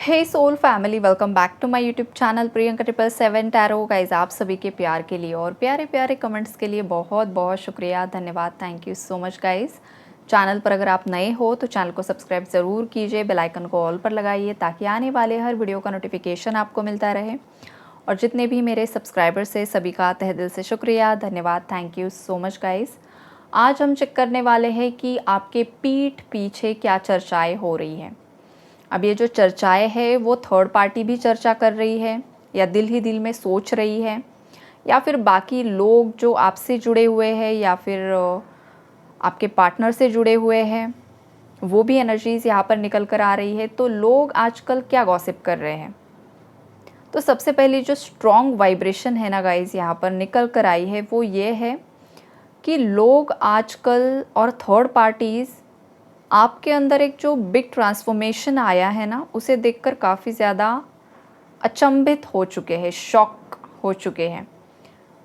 Hey soul family, welcome back to my YouTube channel Priyanka 777 tarot. Guys, आप सभी के प्यार के लिए और प्यारे प्यारे कमेंट्स के लिए बहुत बहुत शुक्रिया, धन्यवाद, thank you so much guys. Channel पर अगर आप नए हो तो चैनल को सब्सक्राइब ज़रूर कीजिए, बेल आइकन को ऑल पर लगाइए ताकि आने वाले हर वीडियो का नोटिफिकेशन आपको मिलता रहे। और जितने भी मेरे सब्सक्राइबर्स हैं सभी का तहे दिल से शुक्रिया, धन्यवाद, thank you so much guys. आज हम चेक करने वाले हैं कि आपके पीठ पीछे क्या चर्चाएँ हो रही हैं। अब ये जो चर्चाएँ हैं वो थर्ड पार्टी भी चर्चा कर रही है या दिल ही दिल में सोच रही है, या फिर बाकी लोग जो आपसे जुड़े हुए हैं या फिर आपके पार्टनर से जुड़े हुए हैं, वो भी एनर्जीज़ यहाँ पर निकल कर आ रही है। तो लोग आजकल क्या गॉसिप कर रहे हैं। तो सबसे पहले जो स्ट्रॉन्ग वाइब्रेशन है ना गाइज़ यहाँ पर निकल कर आई है वो ये है कि लोग आजकल और थर्ड पार्टीज़ आपके अंदर एक जो बिग ट्रांसफॉर्मेशन आया है ना, उसे देखकर काफ़ी ज़्यादा अचंभित हो चुके हैं, शॉक हो चुके हैं।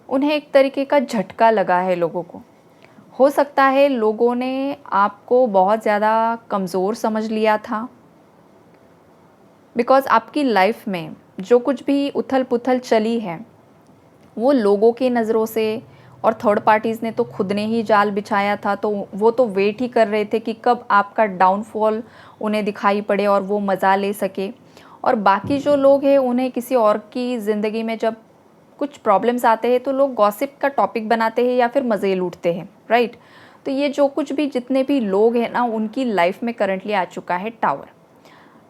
उन्हें एक तरीके का झटका लगा है लोगों को। हो सकता है लोगों ने आपको बहुत ज़्यादा कमज़ोर समझ लिया था, बिकॉज़ आपकी लाइफ में जो कुछ भी उथल पुथल चली है वो लोगों की नज़रों से, और थर्ड पार्टीज़ ने तो खुद ने ही जाल बिछाया था, तो वो तो वेट ही कर रहे थे कि कब आपका डाउनफॉल उन्हें दिखाई पड़े और वो मज़ा ले सके। और बाकी जो लोग हैं उन्हें किसी और की ज़िंदगी में जब कुछ प्रॉब्लम्स आते हैं तो लोग गॉसिप का टॉपिक बनाते हैं या फिर मज़े लूटते हैं, राइट। तो ये जो कुछ भी जितने भी लोग हैं ना, उनकी लाइफ में करंटली आ चुका है टावर।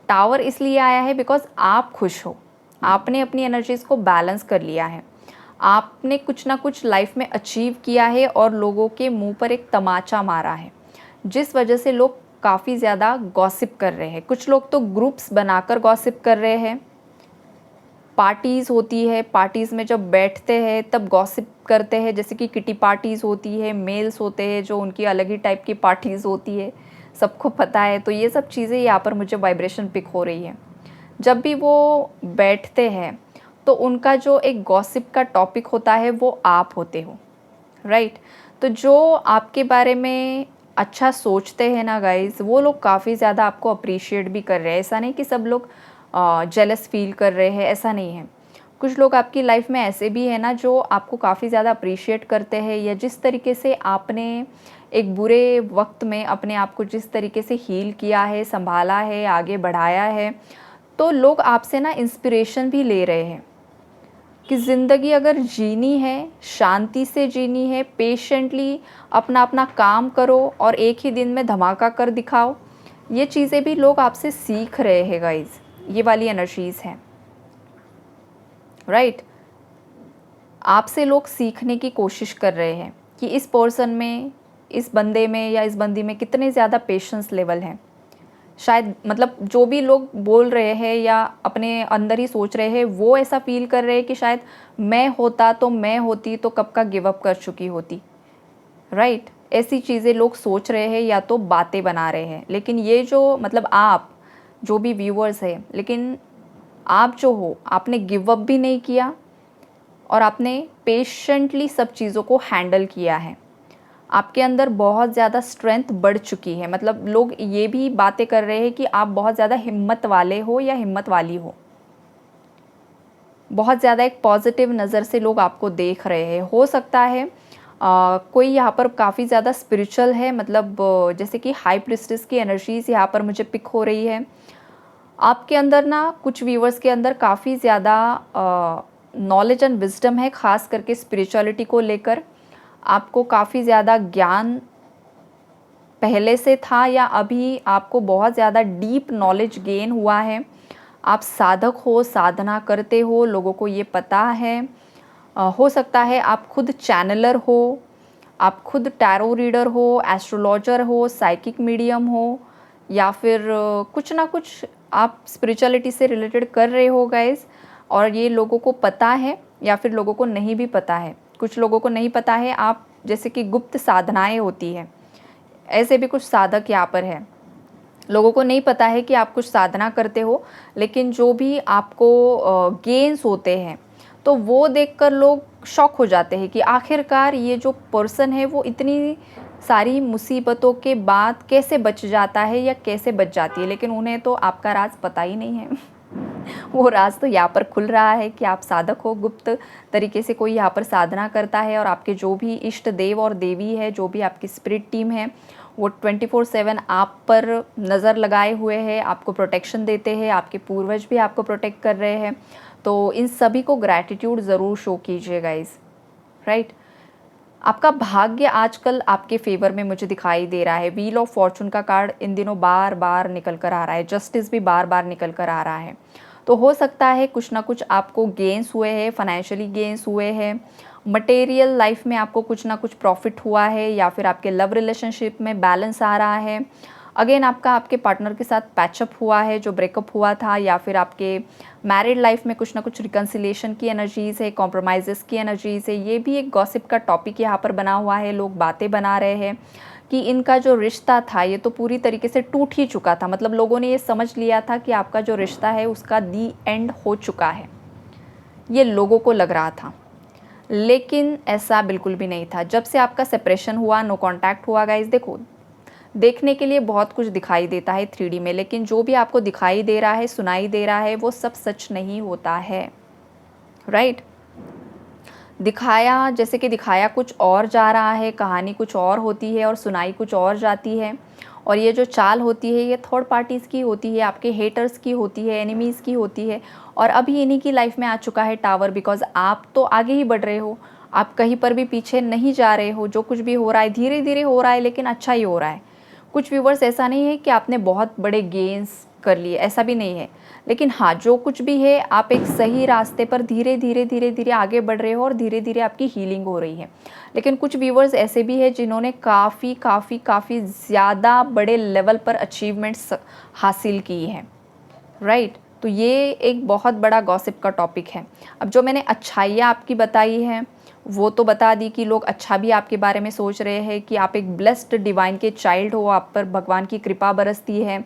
टावर इसलिए आया है बिकॉज़ आप खुश हो, आपने अपनी एनर्जीज़ को बैलेंस कर लिया है, आपने कुछ ना कुछ लाइफ में अचीव किया है और लोगों के मुंह पर एक तमाचा मारा है, जिस वजह से लोग काफ़ी ज़्यादा गॉसिप कर रहे हैं। कुछ लोग तो ग्रुप्स बनाकर गॉसिप कर रहे हैं। पार्टीज़ होती है, पार्टीज़ में जब बैठते हैं तब गॉसिप करते हैं, जैसे कि किटी पार्टीज़ होती है, मेल्स होते हैं जो उनकी अलग ही टाइप की पार्टीज़ होती है, सबको पता है। तो ये सब चीज़ें यहाँ पर मुझे वाइब्रेशन पिक हो रही है। जब भी वो बैठते हैं तो उनका जो एक गॉसिप का टॉपिक होता है वो आप होते हो, राइट। तो जो आपके बारे में अच्छा सोचते हैं ना गाइज़, वो लोग काफ़ी ज़्यादा आपको अप्रिशिएट भी कर रहे हैं। ऐसा नहीं कि सब लोग जेलस फील कर रहे हैं, ऐसा नहीं है। कुछ लोग आपकी लाइफ में ऐसे भी हैं ना जो आपको काफ़ी ज़्यादा अप्रिशिएट करते हैं, या जिस तरीके से आपने एक बुरे वक्त में अपने आप को जिस तरीके से हील किया है, संभाला है, आगे बढ़ाया है, तो लोग आपसे ना इंस्पिरेशन भी ले रहे हैं कि ज़िंदगी अगर जीनी है, शांति से जीनी है, पेशेंटली अपना अपना काम करो और एक ही दिन में धमाका कर दिखाओ। ये चीज़ें भी लोग आपसे सीख रहे हैं गाइज़, ये वाली एनर्जीज़ हैं, राइट। आपसे लोग सीखने की कोशिश कर रहे हैं कि इस पर्सन में, इस बंदे में या इस बंदी में कितने ज़्यादा पेशेंस लेवल है। शायद मतलब जो भी लोग बोल रहे हैं या अपने अंदर ही सोच रहे हैं, वो ऐसा फील कर रहे हैं कि शायद मैं होता तो, मैं होती तो कब का गिव अप कर चुकी होती, राइट। ऐसी चीज़ें लोग सोच रहे हैं या तो बातें बना रहे हैं। लेकिन ये जो मतलब आप जो भी व्यूअर्स हैं, लेकिन आप जो हो, आपने गिव अप भी नहीं किया और आपने पेशेंटली सब चीज़ों को हैंडल किया है। आपके अंदर बहुत ज़्यादा स्ट्रेंथ बढ़ चुकी है। मतलब लोग ये भी बातें कर रहे हैं कि आप बहुत ज़्यादा हिम्मत वाले हो या हिम्मत वाली हो। बहुत ज़्यादा एक पॉजिटिव नज़र से लोग आपको देख रहे हैं। हो सकता है कोई यहाँ पर काफ़ी ज़्यादा स्पिरिचुअल है, मतलब जैसे कि हाई प्रीस्टेस की एनर्जीज़ यहाँ पर मुझे पिक हो रही है। आपके अंदर ना, कुछ व्यूअर्स के अंदर काफ़ी ज़्यादा नॉलेज एंड विजडम है, ख़ास करके स्पिरिचुअलिटी को लेकर। आपको काफ़ी ज़्यादा ज्ञान पहले से था या अभी आपको बहुत ज़्यादा डीप नॉलेज गेन हुआ है। आप साधक हो, साधना करते हो, लोगों को ये पता है। हो सकता है आप खुद चैनलर हो, आप खुद टैरो रीडर हो, एस्ट्रोलॉजर हो, साइकिक मीडियम हो, या फिर कुछ ना कुछ आप स्पिरिचुअलिटी से रिलेटेड कर रहे हो गाइस, और ये लोगों को पता है या फिर लोगों को नहीं भी पता है। कुछ लोगों को नहीं पता है, आप जैसे कि गुप्त साधनाएं होती है, ऐसे भी कुछ साधक यहाँ पर है। लोगों को नहीं पता है कि आप कुछ साधना करते हो, लेकिन जो भी आपको गेन्स होते हैं तो वो देखकर लोग शॉक हो जाते हैं कि आखिरकार ये जो पर्सन है वो इतनी सारी मुसीबतों के बाद कैसे बच जाता है या कैसे बच जाती है। लेकिन उन्हें तो आपका राज पता ही नहीं है। वो राज तो यहाँ पर खुल रहा है कि आप साधक हो, गुप्त तरीके से कोई यहाँ पर साधना करता है और आपके जो भी इष्ट देव और देवी है, जो भी आपकी स्पिरिट टीम है, वो 24/7 आप पर नज़र लगाए हुए हैं, आपको प्रोटेक्शन देते हैं, आपके पूर्वज भी आपको प्रोटेक्ट कर रहे हैं। तो इन सभी को ग्रैटिट्यूड ज़रूर शो कीजिए गाइस, राइट। आपका भाग्य आजकल आपके फेवर में मुझे दिखाई दे रहा है। व्हील ऑफ फॉर्चून का कार्ड इन दिनों बार बार निकल कर आ रहा है, जस्टिस भी बार बार निकल कर आ रहा है। तो हो सकता है कुछ ना कुछ आपको गेंस हुए हैं, फाइनेंशियली गेंस हुए हैं, मटेरियल लाइफ में आपको कुछ ना कुछ प्रॉफिट हुआ है, या फिर आपके लव रिलेशनशिप में बैलेंस आ रहा है। अगेन आपका आपके पार्टनर के साथ पैचअप हुआ है जो ब्रेकअप हुआ था, या फिर आपके मैरिड लाइफ में कुछ ना कुछ रिकन्सिलेशन की एनर्जीज़ है, कॉम्प्रोमाइज़ेस की एनर्जीज़ है। ये भी एक गॉसिप का टॉपिक यहाँ पर बना हुआ है। लोग बातें बना रहे हैं कि इनका जो रिश्ता था ये तो पूरी तरीके से टूट ही चुका था। मतलब लोगों ने ये समझ लिया था कि आपका जो रिश्ता है उसका दी एंड हो चुका है, ये लोगों को लग रहा था, लेकिन ऐसा बिल्कुल भी नहीं था। जब से आपका सेपरेशन हुआ, नो कॉन्टैक्ट हुआ गाइज, देखो देखने के लिए बहुत कुछ दिखाई देता है 3D में, लेकिन जो भी आपको दिखाई दे रहा है, सुनाई दे रहा है, वो सब सच नहीं होता है, राइट। दिखाया जैसे कि दिखाया कुछ और जा रहा है, कहानी कुछ और होती है और सुनाई कुछ और जाती है। और ये जो चाल होती है ये थर्ड पार्टीज़ की होती है, आपके हेटर्स की होती है, एनिमीज़ की होती है। और अभी इन्हीं की लाइफ में आ चुका है टावर, बिकॉज आप तो आगे ही बढ़ रहे हो, आप कहीं पर भी पीछे नहीं जा रहे हो। जो कुछ भी हो रहा है धीरे धीरे हो रहा है, लेकिन अच्छा ही हो रहा है। कुछ व्यूवर्स ऐसा नहीं है कि आपने बहुत बड़े गेन्स कर लिए, ऐसा भी नहीं है, लेकिन हाँ जो कुछ भी है आप एक सही रास्ते पर धीरे धीरे आगे बढ़ रहे हो और धीरे धीरे आपकी हीलिंग हो रही है। लेकिन कुछ व्यूवर्स ऐसे भी है जिन्होंने काफ़ी ज़्यादा बड़े लेवल पर अचीवमेंट्स हासिल की है, राइट। तो ये एक बहुत बड़ा गॉसिप का टॉपिक है। अब जो मैंने अच्छाइयाँ आपकी बताई हैं वो तो बता दी कि लोग अच्छा भी आपके बारे में सोच रहे हैं कि आप एक ब्लेस्ड डिवाइन के चाइल्ड हो, आप पर भगवान की कृपा बरसती है,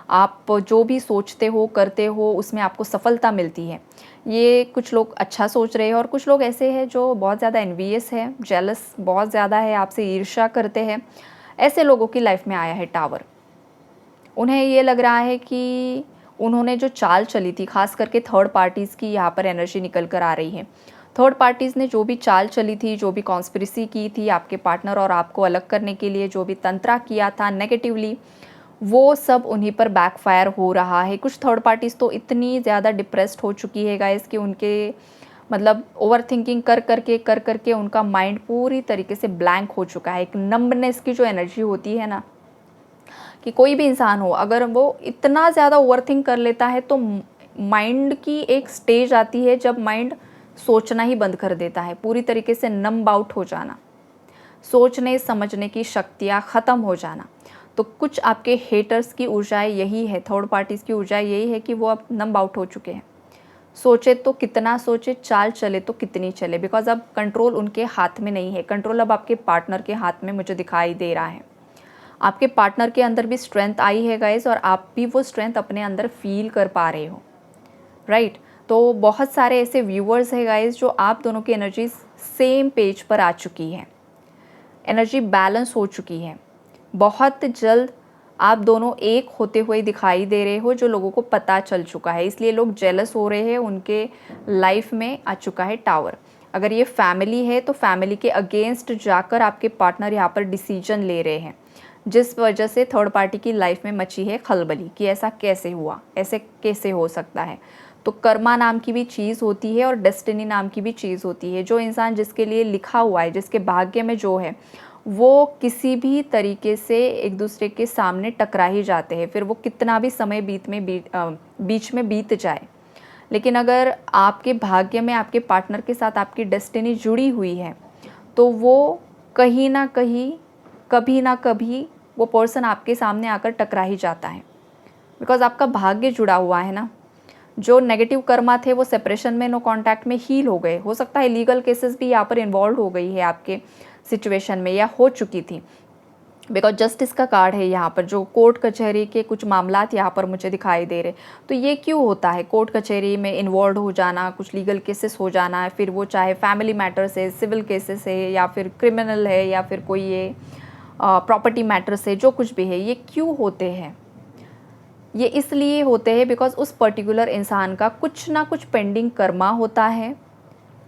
आप जो भी सोचते हो करते हो उसमें आपको सफलता मिलती है। ये कुछ लोग अच्छा सोच रहे हैं, और कुछ लोग ऐसे हैं जो बहुत ज़्यादा एनवियस है, जेलस बहुत ज़्यादा है, आपसे ईर्ष्या करते हैं। ऐसे लोगों की लाइफ में आया है टावर। उन्हें ये लग रहा है कि उन्होंने जो चाल चली थी, खास करके थर्ड पार्टीज़ की यहाँ पर एनर्जी निकल कर आ रही है। थर्ड पार्टीज़ ने जो भी चाल चली थी, जो भी कॉन्स्पिरेसी की थी आपके पार्टनर और आपको अलग करने के लिए, जो भी तंत्रा किया था नेगेटिवली, वो सब उन्हीं पर बैकफायर हो रहा है। कुछ थर्ड पार्टीज़ तो इतनी ज़्यादा डिप्रेस्ड हो चुकी है गाइस कि उनके मतलब ओवर थिंकिंग कर करके उनका माइंड पूरी तरीके से ब्लैंक हो चुका है। एक नंबनेस की जो एनर्जी होती है ना, कि कोई भी इंसान हो अगर वो इतना ज़्यादा ओवरथिंक कर लेता है तो माइंड की एक स्टेज आती है जब माइंड सोचना ही बंद कर देता है, पूरी तरीके से नंब आउट हो जाना, सोचने समझने की शक्तियाँ ख़त्म हो जाना। तो कुछ आपके हेटर्स की ऊर्जाएँ यही है, थर्ड पार्टीज़ की ऊर्जा यही है कि वो अब नंब आउट हो चुके हैं। सोचे तो कितना सोचे, चाल चले तो कितनी चले, बिकॉज अब कंट्रोल उनके हाथ में नहीं है, कंट्रोल अब आपके पार्टनर के हाथ में मुझे दिखाई दे रहा है। आपके पार्टनर के अंदर भी स्ट्रेंथ आई है गाइस, और आप भी वो स्ट्रेंथ अपने अंदर फील कर पा रहे हो, राइट। तो बहुत सारे ऐसे व्यूअर्स हैं गाइस जो आप दोनों की एनर्जी सेम पेज पर आ चुकी है, एनर्जी बैलेंस हो चुकी है। बहुत जल्द आप दोनों एक होते हुए दिखाई दे रहे हो, जो लोगों को पता चल चुका है, इसलिए लोग जेलस हो रहे हैं। उनके लाइफ में आ चुका है टावर। अगर ये फैमिली है तो फैमिली के अगेंस्ट जाकर आपके पार्टनर यहाँ पर डिसीजन ले रहे हैं, जिस वजह से थर्ड पार्टी की लाइफ में मची है खलबली कि ऐसा कैसे हुआ, ऐसे कैसे हो सकता है। तो कर्मा नाम की भी चीज़ होती है और डेस्टिनी नाम की भी चीज़ होती है। जो इंसान जिसके लिए लिखा हुआ है, जिसके भाग्य में जो है, वो किसी भी तरीके से एक दूसरे के सामने टकरा ही जाते हैं, फिर वो कितना भी समय बीच में बीत जाए। लेकिन अगर आपके भाग्य में आपके पार्टनर के साथ आपकी डेस्टिनी जुड़ी हुई है तो वो कहीं ना कहीं, कभी ना कभी वो पर्सन आपके सामने आकर टकरा ही जाता है, बिकॉज आपका भाग्य जुड़ा हुआ है ना। जो नेगेटिव कर्मा थे वो सेपरेशन में, नो कांटेक्ट में हील हो गए। हो सकता है लीगल केसेस भी यहाँ पर इन्वॉल्व हो गई है आपके सिचुएशन में, या हो चुकी थी, बिकॉज जस्टिस का कार्ड है यहाँ पर। जो कोर्ट कचहरी के कुछ मामलात यहाँ पर मुझे दिखाई दे रहे। तो ये क्यों होता है, कोर्ट कचहरी में इन्वॉल्व हो जाना, कुछ लीगल केसेस हो जाना है, फिर वो चाहे फैमिली मैटर्स है, सिविल केसेस है, या फिर क्रिमिनल है, या फिर कोई ये प्रॉपर्टी मैटर्स है, जो कुछ भी है, ये क्यों होते हैं? ये इसलिए होते हैं बिकॉज़ उस पर्टिकुलर इंसान का कुछ ना कुछ पेंडिंग कर्मा होता है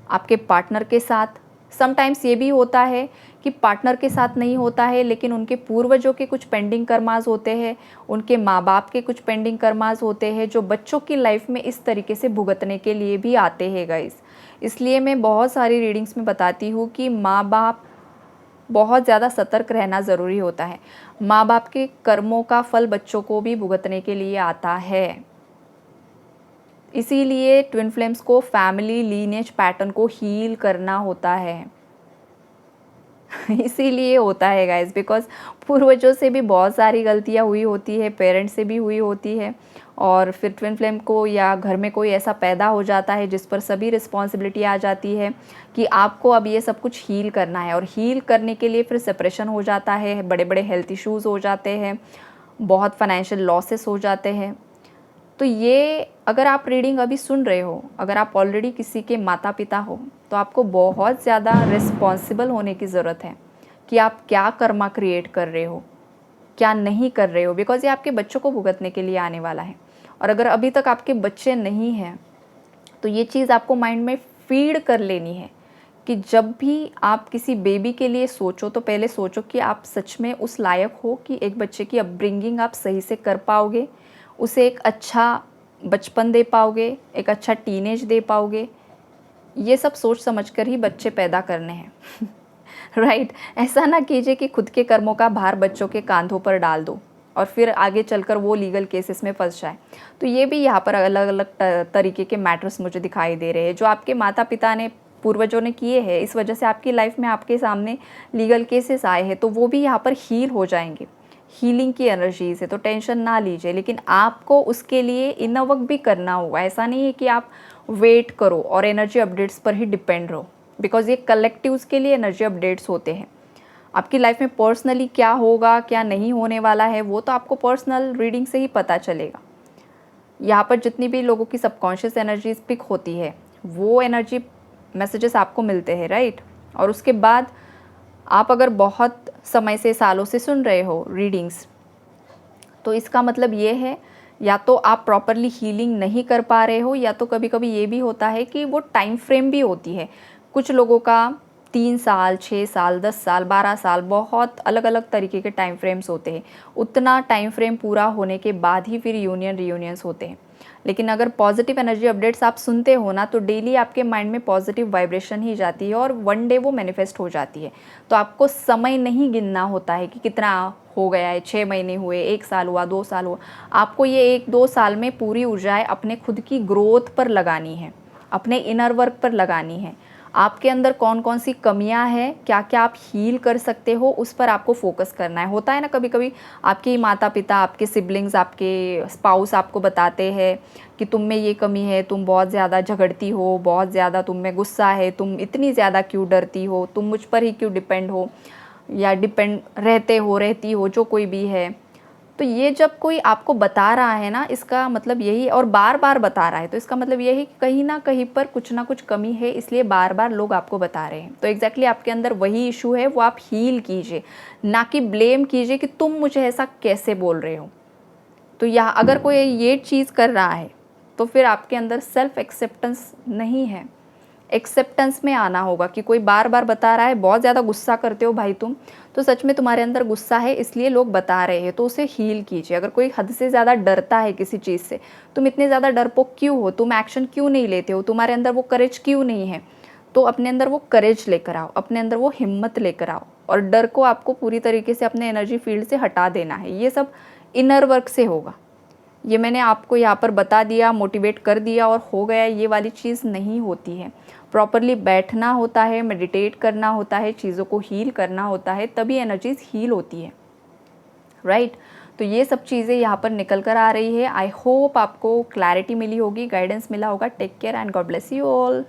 आपके पार्टनर के साथ। समटाइम्स ये भी होता है कि पार्टनर के साथ नहीं होता है, लेकिन उनके पूर्वजों के कुछ पेंडिंग कर्मास होते हैं, उनके माँ बाप के कुछ पेंडिंग कर्मास होते हैं, जो बच्चों की लाइफ में इस तरीके से भुगतने के लिए भी आते हैं गाइस। इसलिए मैं बहुत सारी रीडिंग्स में बताती हूँ कि माँ बाप बहुत ज़्यादा सतर्क रहना ज़रूरी होता है। माँ बाप के कर्मों का फल बच्चों को भी भुगतने के लिए आता है। इसीलिए ट्विन फ्लेम्स को फैमिली लीनेज पैटर्न को हील करना होता है। इसीलिए होता है गाइस, बिकॉज़ पूर्वजों से भी बहुत सारी गलतियाँ हुई होती है, पेरेंट्स से भी हुई होती है, और फिर ट्विन फ्लेम को या घर में कोई ऐसा पैदा हो जाता है जिस पर सभी रिस्पॉन्सिबिलिटी आ जाती है कि आपको अब ये सब कुछ हील करना है। और हील करने के लिए फिर सेपरेशन हो जाता है, बड़े बड़े हेल्थ इश्यूज़ हो जाते हैं, बहुत फाइनेंशियल लॉसेस हो जाते हैं। तो ये अगर आप रीडिंग अभी सुन रहे हो, अगर आप ऑलरेडी किसी के माता पिता हो, तो आपको बहुत ज़्यादा रिस्पॉन्सिबल होने की ज़रूरत है कि आप क्या कर्मा क्रिएट कर रहे हो, क्या नहीं कर रहे हो, बिकॉज़ ये आपके बच्चों को भुगतने के लिए आने वाला है। और अगर अभी तक आपके बच्चे नहीं हैं, तो ये चीज़ आपको माइंड में फीड कर लेनी है कि जब भी आप किसी बेबी के लिए सोचो, तो पहले सोचो कि आप सच में उस लायक हो कि एक बच्चे की अपब्रिंगिंग आप सही से कर पाओगे, उसे एक अच्छा बचपन दे पाओगे, एक अच्छा टीनेज दे पाओगे। ये सब सोच समझ कर ही बच्चे पैदा करने हैं। राइट? ऐसा ना कीजिए कि खुद के कर्मों का भार बच्चों के कांधों पर डाल दो और फिर आगे चलकर वो लीगल केसेस में फंस जाए। तो ये भी यहाँ पर अलग अलग तरीके के मैटर्स मुझे दिखाई दे रहे हैं जो आपके माता पिता ने, पूर्वजों ने किए हैं, इस वजह से आपकी लाइफ में आपके सामने लीगल केसेस आए हैं, तो वो भी यहाँ पर हील हो जाएंगे। हीलिंग की एनर्जीज है, तो टेंशन ना लीजिए, लेकिन आपको उसके लिए इनर वर्क भी करना होगा। ऐसा नहीं है कि आप वेट करो और एनर्जी अपडेट्स पर ही डिपेंड रहो, बिकॉज ये कलेक्टिव्स के लिए एनर्जी अपडेट्स होते हैं। आपकी लाइफ में पर्सनली क्या होगा, क्या नहीं होने वाला है, वो तो आपको पर्सनल रीडिंग से ही पता चलेगा। यहाँ पर जितनी भी लोगों की सबकॉन्शियस एनर्जी पिक होती है, वो एनर्जी मैसेजेस आपको मिलते हैं, राइट? और उसके बाद आप अगर बहुत समय से, सालों से सुन रहे हो रीडिंग्स, तो इसका मतलब ये है या तो आप प्रॉपरली हीलिंग नहीं कर पा रहे हो, या तो कभी कभी ये भी होता है कि वो टाइम फ्रेम भी होती है। कुछ लोगों का 3 साल, 6 साल, 10 साल, 12 साल, बहुत अलग अलग तरीके के टाइम फ्रेम्स होते हैं। उतना टाइम फ्रेम पूरा होने के बाद ही फिर यूनियन रीयूनियंस होते हैं। लेकिन अगर पॉजिटिव एनर्जी अपडेट्स आप सुनते हो ना, तो डेली आपके माइंड में पॉजिटिव वाइब्रेशन ही जाती है और वन डे वो मैनिफेस्ट हो जाती है। तो आपको समय नहीं गिनना होता है कि कितना हो गया है, 6 महीने हुए, 1 साल हुआ, 2 साल हुआ। आपको ये 1-2 साल में पूरी ऊर्जाएं अपने खुद की ग्रोथ पर लगानी है, अपने इनर वर्क पर लगानी है। आपके अंदर कौन कौन सी कमियां हैं, क्या क्या आप हील कर सकते हो, उस पर आपको फोकस करना है। होता है ना कभी कभी आपके माता पिता, आपके सिबलिंग्स, आपके स्पाउस आपको बताते हैं कि तुम में ये कमी है, तुम बहुत ज़्यादा झगड़ती हो, बहुत ज़्यादा तुम में गुस्सा है, तुम इतनी ज़्यादा क्यों डरती हो, तुम मुझ पर ही क्यों डिपेंड हो, या डिपेंड रहती हो, जो कोई भी है। तो ये जब कोई आपको बता रहा है ना, इसका मतलब यही, और बार बार बता रहा है, तो इसका मतलब यही कि कहीं ना कहीं पर कुछ ना कुछ कमी है, इसलिए बार बार लोग आपको बता रहे हैं। तो एग्जैक्टली आपके अंदर वही इशू है, वो आप हील कीजिए, ना कि ब्लेम कीजिए कि तुम मुझे ऐसा कैसे बोल रहे हो। तो यहाँ अगर कोई ये चीज़ कर रहा है, तो फिर आपके अंदर सेल्फ एक्सेप्टेंस नहीं है। एक्सेप्टेंस में आना होगा कि कोई बार बार बता रहा है, बहुत ज़्यादा गुस्सा करते हो भाई तुम, तो सच में तुम्हारे अंदर गुस्सा है, इसलिए लोग बता रहे हैं, तो उसे हील कीजिए। अगर कोई हद से ज़्यादा डरता है किसी चीज़ से, तुम इतने ज़्यादा डरपोक क्यों हो, तुम एक्शन क्यों नहीं लेते हो, तुम्हारे अंदर वो करेज क्यों नहीं है, तो अपने अंदर वो करेज लेकर आओ, अपने अंदर वो हिम्मत लेकर आओ, और डर को आपको पूरी तरीके से अपने एनर्जी फील्ड से हटा देना है। ये सब इनर वर्क से होगा। ये मैंने आपको यहाँ पर बता दिया, मोटिवेट कर दिया और हो गया, ये वाली चीज़ नहीं होती है। प्रॉपरली बैठना होता है, मेडिटेट करना होता है, चीज़ों को हील करना होता है, तभी एनर्जीज हील होती है, राइट? तो ये सब चीज़ें यहाँ पर निकल कर आ रही है। आई होप आपको क्लैरिटी मिली होगी, गाइडेंस मिला होगा। Take care and God bless you all.